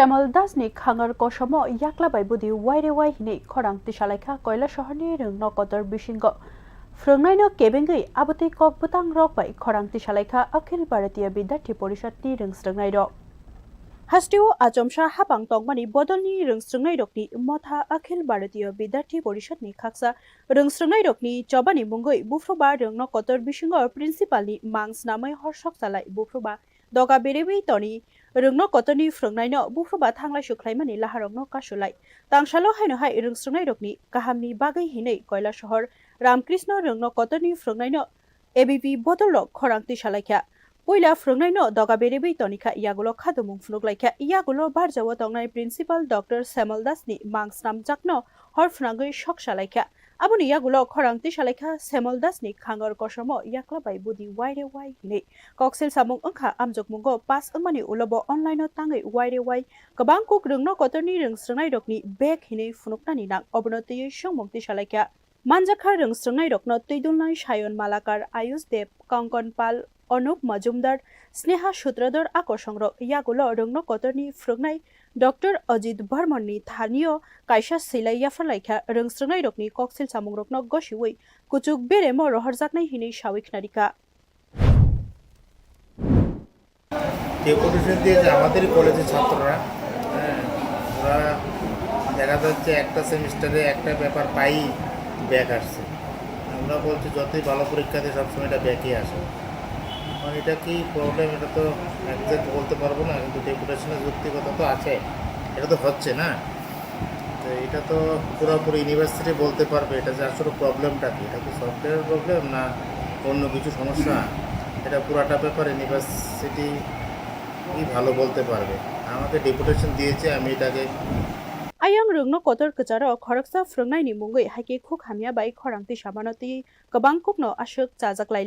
শ্যামল দাসনি খাঙার Cosmo ইয়াকলাবাই বুদি ওয়াইরে ওয়াই হিনে খরাং তিসালাইখা কয়লা শহরনি রং নকদর বিশিঙ্গ ফ্রংনাইনো কেবেঙ্গি আবতি ককবুতাং রকবাই খরাং তিসালাইখা অখিল ভারতীয় বিদ্যার্থী পরিষদনি রwngswrwngnairok হাস্টিও আচমসা হাবাং তংমানি বদলনি rwngswrwngnairokni মথা অখিল ভারতীয় বিদ্যার্থী পরিষদনি খাকসা rwngswrwngnairokni চবানি মুঙ্গই বুফ্রবা রং নকদর বিশিঙ্গ প্রিন্সিপালনি মাংস নামই হর্ষক চালাই বুফ্রবা দগা বেরেবি তনি রংনো কতনি ফ্রংনাইনো বুফ্রবা থাংলাই সুখ্লাইমানি লাহারংनो कासुलाय तांसालो हायनो हाय rwngswrwngnairokni काहामनि बागै हिनै कयला शहर रामकृष्ण रंनो कतनि फ्रंनाइनो एबिपि बदलक खरां तिसालायखा पयला फ्रंनाइनो दगा बेरेबै तनिखा यागुलो खादुमुं फुनुगलायखा यागुलो बारजावो तंनाय प्रिन्सिपाल डॉक्टर श्यामल दासनि मांगस्नामजाकनो हरफुनागै शकसालायखा aboni yagulo khorang tisalaykha Shyamal দাসনি খাঙর কসমো ইয়াকলাবাই বুদি ওয়াইরে ওয়াই হিনে koksil samung angkha amjokmungo pas angmani ulobo online tangai waire wai kabang kuk rungno kotoni rwngswrwngnairokni bek hine funuknani nang obonotiyei Swngmung tisalaykha manjakha rwngswrwngnairokno Twidulnai sayon malakar ayush dev kongkon pal Anup Majumdar Sneha Sutradhar আকর্ষংর ইয়াগুলো রংনো কতনি ফ্রংনাই doctor Ajit বর্মননি স্থানীয় কাইসা সিলাইয়া ফলাইখা rwngswrwngnairokni koksil samungrokno gosiwei kuchuk beremo rohorjaknai hinei sawik narika deputation দিয়েছে আমাদের কলেজের ছাত্ররা ওরা দেখা যাচ্ছে একটা সেমিস্টারে একটা পেপার পাই ব্যাক আসছে আমরা বলছি যতই ভালো পরীক্ষা দিয়ে সবসময় এটা ব্যাকই আসে মানে এটা কি প্রবলেম এটা তো একজ্যাক্ট বলতে পারবো না কিন্তু ডেপুটেশনের যুক্তিকতা তো আছে এটা তো হচ্ছে না তো এটা তো পুরোপুরি ইউনিভার্সিটি বলতে পারবে এটা যে আসলে প্রবলেমটা কি এটা কি সফটওয়্যার প্রবলেম না অন্য কিছু সমস্যা এটা পুরাটা ব্যাপার ইউনিভার্সিটি কি ভালো বলতে পারবে আমাকে ডেপুটেশন দিয়েছে আমি এটাকে ayang rungno kotor kecharo khoroksa frungnaini mungoi haike khuk hamya bai khorang tisamanoti kabang kokno ashok chajaklai